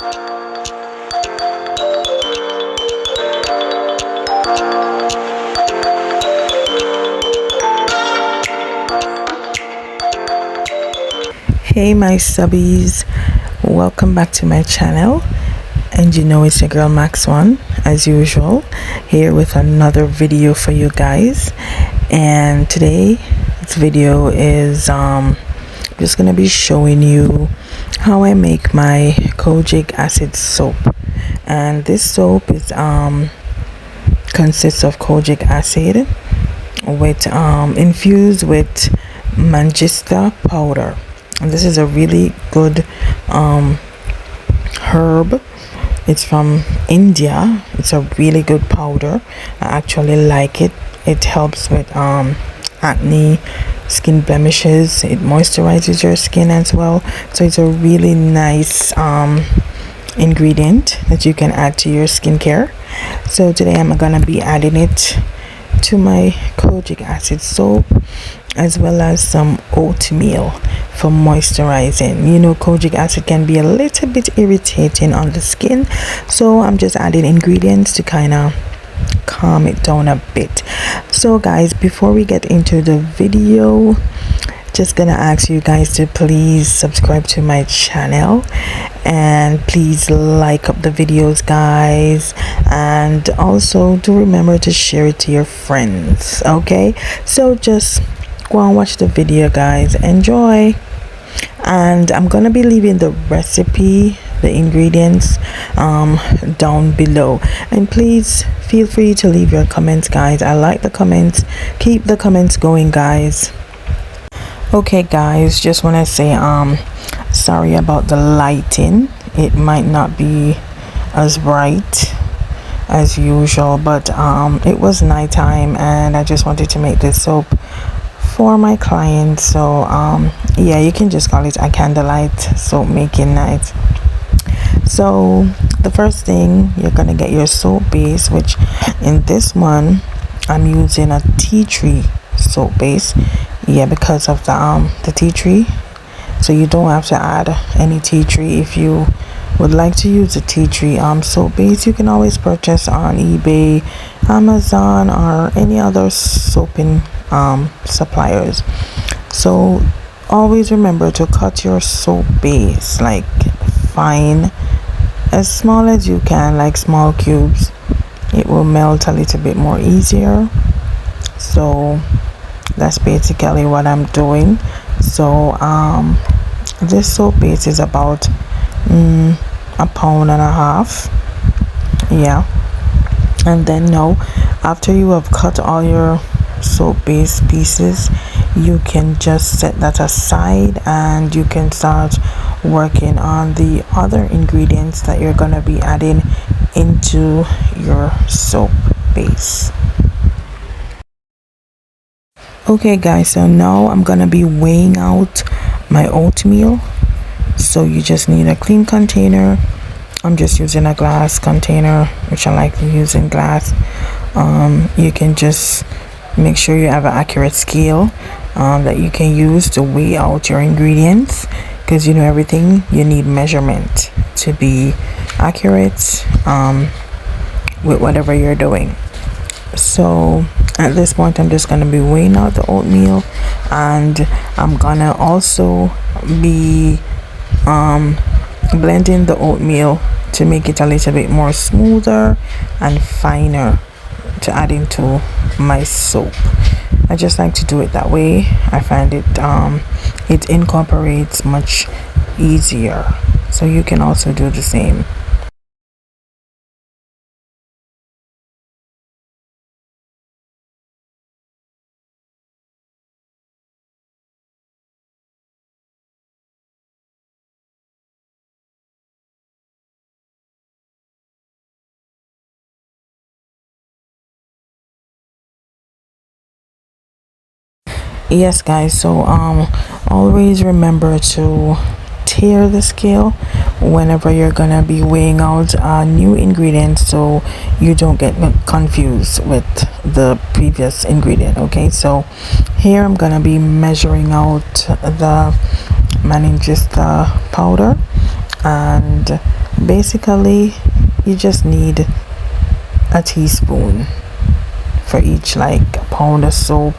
Hey my subbies, welcome back to my channel. And you know it's your girl Max One, as usual, here with another video for you guys. And today this video is just gonna be showing you how I make my kojic acid soap. And this soap is consists of kojic acid with infused with manjistha powder. And this is a really good herb. It's from India. It's a really good powder. I actually like it. It helps with acne, skin blemishes. It moisturizes your skin as well. So it's a really nice ingredient that you can add to your skincare. So today I'm gonna be adding it to my kojic acid soap, as well as some oatmeal for moisturizing. You know, kojic acid can be a little bit irritating on the skin, so I'm just adding ingredients to kind of calm it down a bit. So guys, before we get into the video, just gonna ask you guys to please subscribe to my channel and please like up the videos, guys, and also do remember to share it to your friends. Okay, so just go and watch the video, guys. Enjoy. And I'm gonna be leaving the recipe, the ingredients down below, and please feel free to leave your comments, guys. I like the comments. Keep the comments going, guys. Okay guys, just want to say sorry about the lighting. It might not be as bright as usual, but it was nighttime and I just wanted to make this soap for my clients. So yeah, you can just call it a candlelight soap making night. So the first thing, you're gonna get your soap base, which in this one I'm using a tea tree soap base. Yeah, because of the tea tree, so you don't have to add any tea tree. If you would like to use the tea tree soap base, you can always purchase on eBay, Amazon, or any other soaping suppliers. So always remember to cut your soap base like fine, as small as you can, like small cubes. It will melt a little bit more easier. So that's basically what I'm doing. So this soap base is about 1.5 pounds. Yeah. And then now, after you have cut all your soap base pieces, you can just set that aside and you can start working on the other ingredients that you're gonna be adding into your soap base. Okay guys, so now I'm gonna be weighing out my oatmeal. So you just need a clean container. I'm just using a glass container, which I like to use in glass. You can just make sure you have an accurate scale that you can use to weigh out your ingredients, because you know everything you need measurement to be accurate with whatever you're doing. So at this point I'm just going to be weighing out the oatmeal, and I'm gonna also be blending the oatmeal to make it a little bit more smoother and finer to add into my soap. I just like to do it that way. I find it it incorporates much easier, so you can also do the same. Yes guys, so always remember to tare the scale whenever you're gonna be weighing out new ingredients, so you don't get confused with the previous ingredient. Okay, so here I'm gonna be measuring out the manistha powder, And basically you just need a teaspoon for each, like a pound of soap,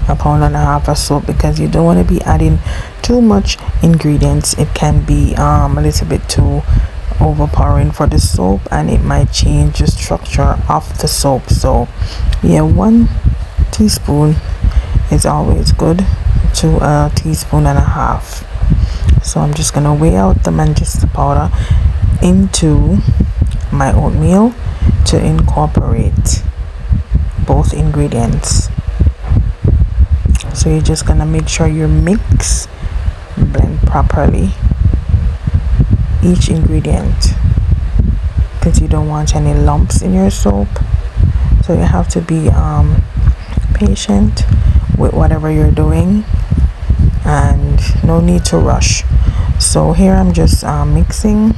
a pound and a half of soap, because you don't want to be adding too much ingredients. It can be a little bit too overpowering for the soap, and it might change the structure of the soap. So yeah, 1 teaspoon is always good to a teaspoon and a half. So I'm just gonna weigh out the manjistha powder into my oatmeal to incorporate both ingredients. So you're just gonna make sure you blend properly each ingredient, because you don't want any lumps in your soap. So you have to be patient with whatever you're doing, and no need to rush. So here I'm just mixing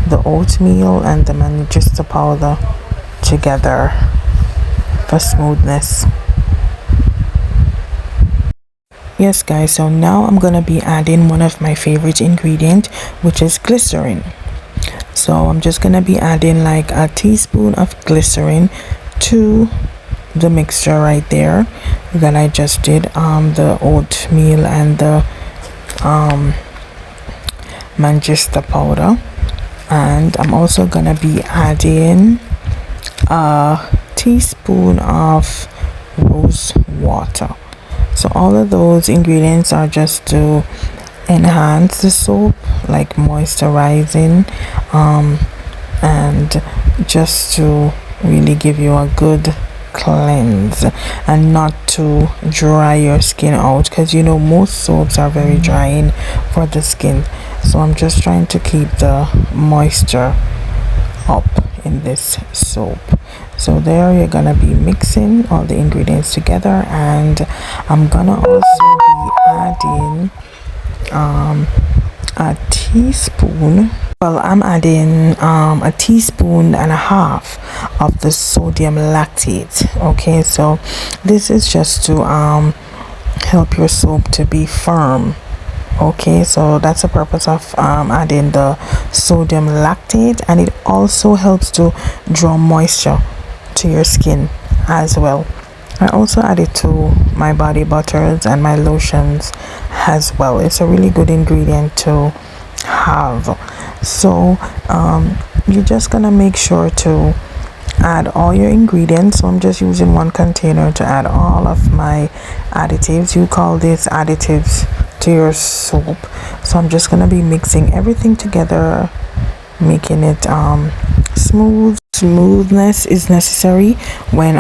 the oatmeal and the manjistha powder together for smoothness. Yes guys, so now I'm gonna be adding one of my favorite ingredients, which is glycerin. So I'm just gonna be adding like a teaspoon of glycerin to the mixture right there that I just did, the oatmeal and the manjistha powder. And I'm also gonna be adding a teaspoon of rose water. So all of those ingredients are just to enhance the soap, like moisturizing, and just to really give you a good cleanse and not to dry your skin out, because you know most soaps are very drying for the skin. So I'm just trying to keep the moisture up in this soap. So there you're gonna be mixing all the ingredients together, and I'm gonna also be adding a teaspoon, well I'm adding a teaspoon and a half of the sodium lactate. Okay, so this is just to help your soap to be firm. Okay, so that's the purpose of adding the sodium lactate, and it also helps to draw moisture to your skin as well. I also add it to my body butters and my lotions as well. It's a really good ingredient to have. So you're just gonna make sure to add all your ingredients. So I'm just using 1 container to add all of my additives. You call this additives to your soap. So I'm just gonna be mixing everything together, making it smooth. Smoothness is necessary when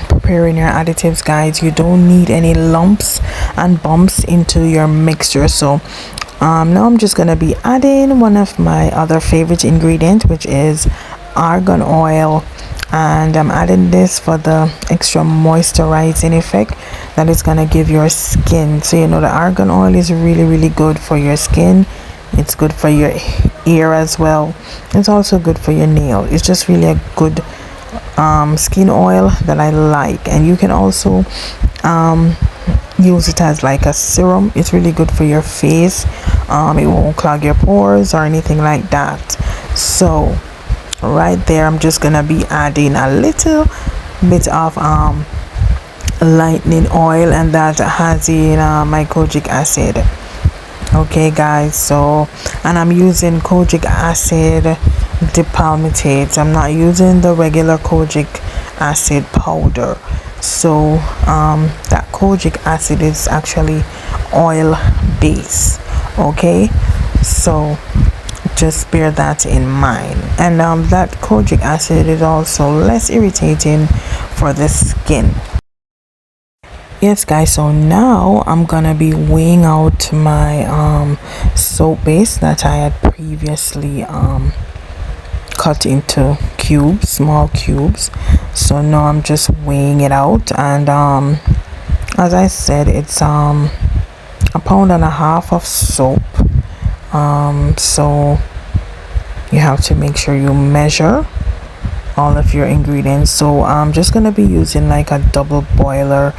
preparing your additives, guys. You don't need any lumps and bumps into your mixture. So now I'm just gonna be adding one of my other favorite ingredients, which is argan oil, and I'm adding this for the extra moisturizing effect that it's gonna give your skin. So you know the argan oil is really good for your skin. It's good for your ear as well. It's also good for your nail. It's just really a good skin oil that I like. And you can also use it as like a serum. It's really good for your face. It won't clog your pores or anything like that. So right there I'm just gonna be adding a little bit of lightening oil, and that has in my kojic acid. Okay guys, so and I'm using kojic acid dipalmitate. I'm not using the regular kojic acid powder. So that kojic acid is actually oil base. Okay, so just bear that in mind. And that kojic acid is also less irritating for the skin. Yes guys, so now I'm gonna be weighing out my soap base that I had previously cut into cubes, small cubes. So now I'm just weighing it out, and as I said, it's a pound and a half of soap. So you have to make sure you measure all of your ingredients. So I'm just gonna be using like a double boiler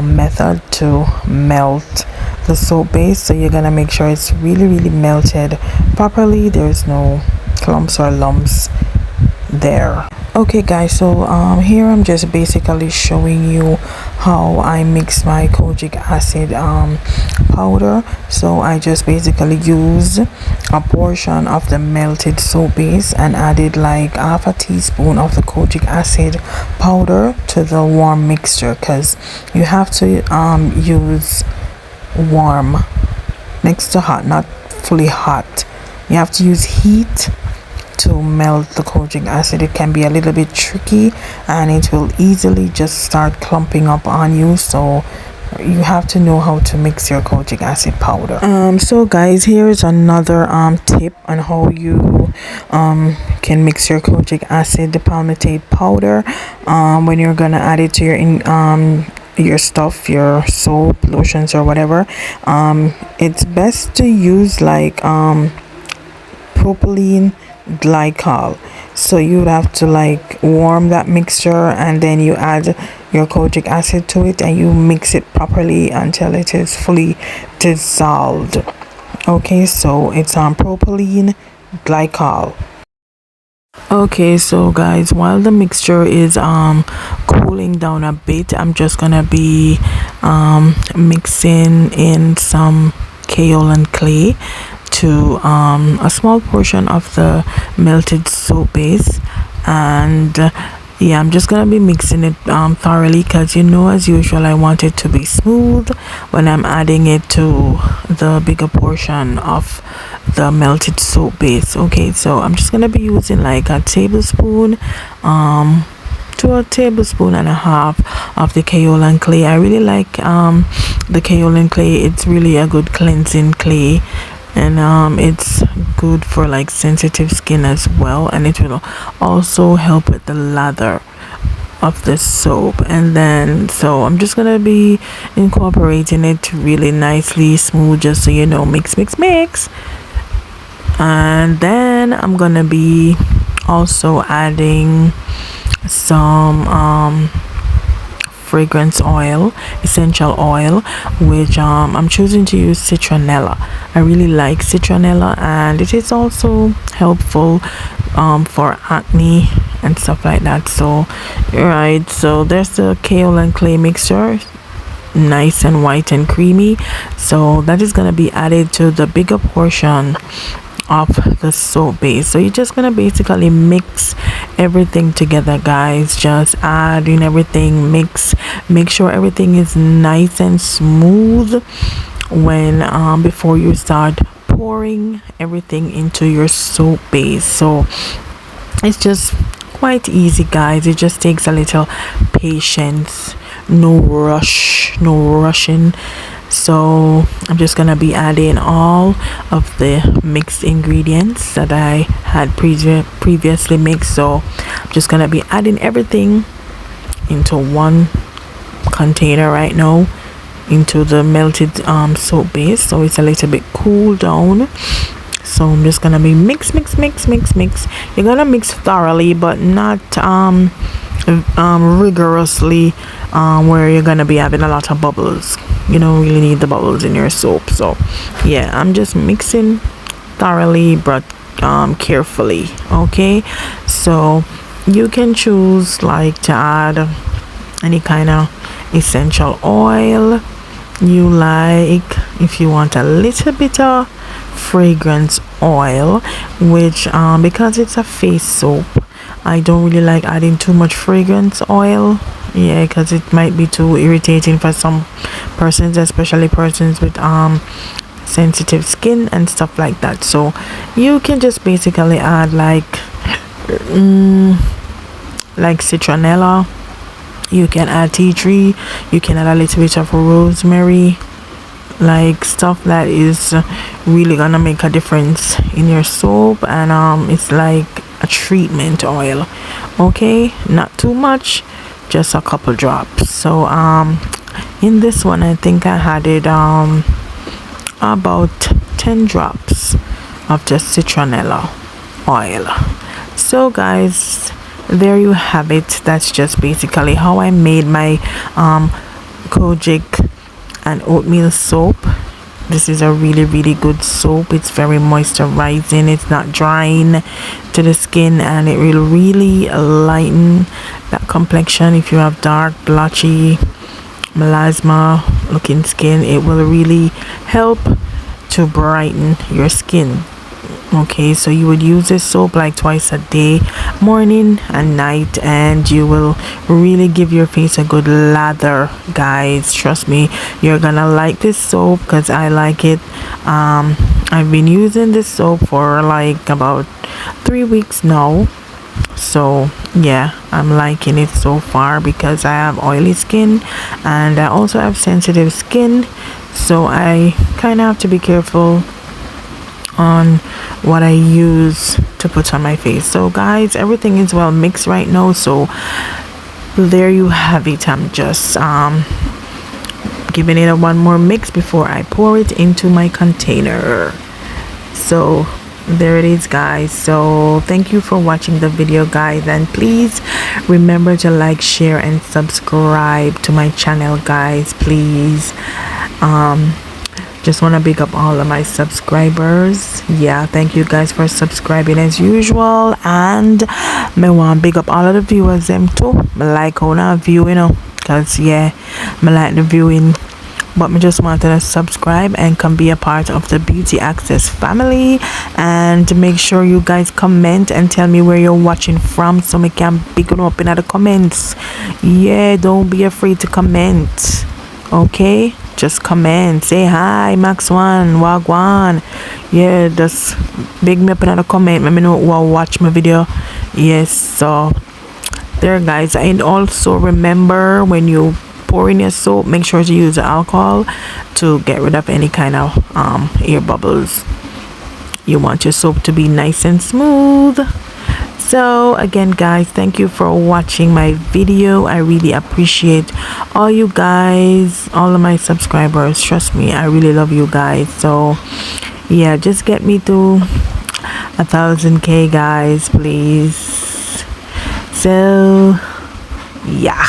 method to melt the soap base, so you're gonna make sure it's really melted properly. There's no clumps or lumps there. Okay guys, so here I'm just basically showing you how I mix my kojic acid powder. So I just basically use a portion of the melted soap base and added like half a teaspoon of the kojic acid powder to the warm mixture, because you have to use warm next to hot, not fully hot. You have to use heat to melt the kojic acid. It can be a little bit tricky and it will easily just start clumping up on you, so you have to know how to mix your kojic acid powder. So guys, here's another tip on how you can mix your kojic acid palmitate powder when you're gonna add it to your stuff, your soap, lotions or whatever. It's best to use like propylene glycol. So you would have to like warm that mixture and then you add your kojic acid to it and you mix it properly until it is fully dissolved. Okay, so it's on propylene glycol. Okay, so guys, while the mixture is cooling down a bit, I'm just gonna be mixing in some kaolin clay to a small portion of the melted soap base, and yeah, I'm just gonna be mixing it thoroughly, because as usual I want it to be smooth when I'm adding it to the bigger portion of the melted soap base. Okay, so I'm just gonna be using like a tablespoon to a tablespoon and a half of the kaolin clay. I really like the kaolin clay. It's really a good cleansing clay, and it's good for like sensitive skin as well, and it will also help with the lather of the soap. And then so I'm just gonna be incorporating it really nicely smooth, just so mix, and then I'm gonna be also adding some fragrance oil, essential oil, which I'm choosing to use Citronella. I really like Citronella, and it is also helpful for acne and stuff like that. So right, so there's the kaolin clay mixture, nice and white and creamy. So that is going to be added to the bigger portion of the soap base. So you're just gonna basically mix everything together, guys. Just add in everything, make sure everything is nice and smooth when before you start pouring everything into your soap base. So it's just quite easy, guys. It just takes a little patience, no rushing. So I'm just gonna be adding all of the mixed ingredients that I had previously mixed. So I'm just gonna be adding everything into one container right now, into the melted soap base, so it's a little bit cooled down. So I'm just gonna be mix. You're gonna mix thoroughly, but not rigorously, where you're gonna be having a lot of bubbles. You don't really need the bubbles in your soap. So yeah, I'm just mixing thoroughly but carefully. Okay, so you can choose like to add any kind of essential oil you like. If you want a little bit of fragrance oil, which because it's a face soap, I don't really like adding too much fragrance oil, because it might be too irritating for some persons, especially persons with sensitive skin and stuff like that. So you can just basically add like citronella, you can add tea tree, you can add a little bit of rosemary, like stuff that is really gonna make a difference in your soap. And it's like a treatment oil. Okay, not too much, just a couple drops. So in this one I think I added about 10 drops of just citronella oil. So guys, there you have it. That's just basically how I made my kojic and oatmeal soap. This is a really good soap. It's very moisturizing, it's not drying to the skin, and it will really lighten that complexion. If you have dark, blotchy, melasma looking skin, it will really help to brighten your skin. Okay, so you would use this soap like twice a day, morning and night, and you will really give your face a good lather, guys. Trust me, you're gonna like this soap because I like it. I've been using this soap for like about 3 weeks now, so yeah, I'm liking it so far because I have oily skin and I also have sensitive skin, so I kind of have to be careful on what I use to put on my face. So guys, everything is well mixed right now, so there you have it. I'm just giving it a one more mix before I pour it into my container. So there it is, guys. So thank you for watching the video, guys, and please remember to like, share and subscribe to my channel, guys, please. Just want to big up all of my subscribers. Yeah, thank you guys for subscribing as usual, and me want big up all of the viewers them too. Me like how I view, you know, because yeah, me like the viewing, but me just wanted to subscribe and come be a part of the Beauty Access family, and make sure you guys comment and tell me where you're watching from so me can pick it up in the comments. Yeah, don't be afraid to comment. Okay, just comment, say hi, Max One, Wagwan. Yeah, just big me up in the comment, let me know who will watch my video. Yes, so there, guys. And also remember, when you pour in your soap, make sure to use the alcohol to get rid of any kind of air bubbles. You want your soap to be nice and smooth. So again, guys, thank you for watching my video. I really appreciate all you guys, all of my subscribers. Trust me, I really love you guys. So yeah, just get me to 1,000K, guys, please. So yeah,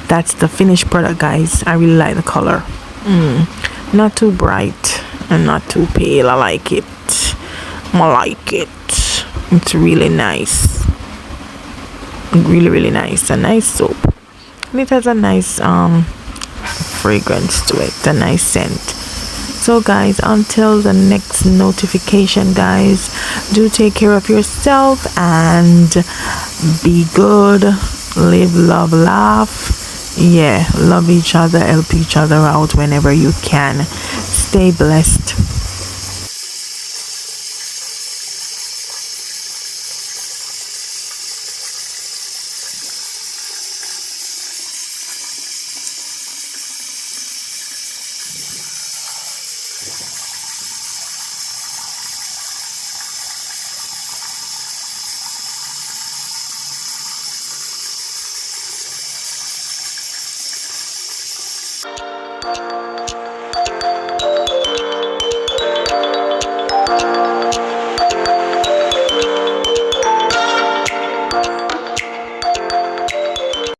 that's the finished product, guys. I really like the color. Not too bright and not too pale. I like it. I like it. It's really nice, really nice. A nice soap, and it has a nice fragrance to it, a nice scent. So guys, until the next notification, guys, do take care of yourself and be good. Live, love, laugh. Yeah, love each other, help each other out whenever you can. Stay blessed.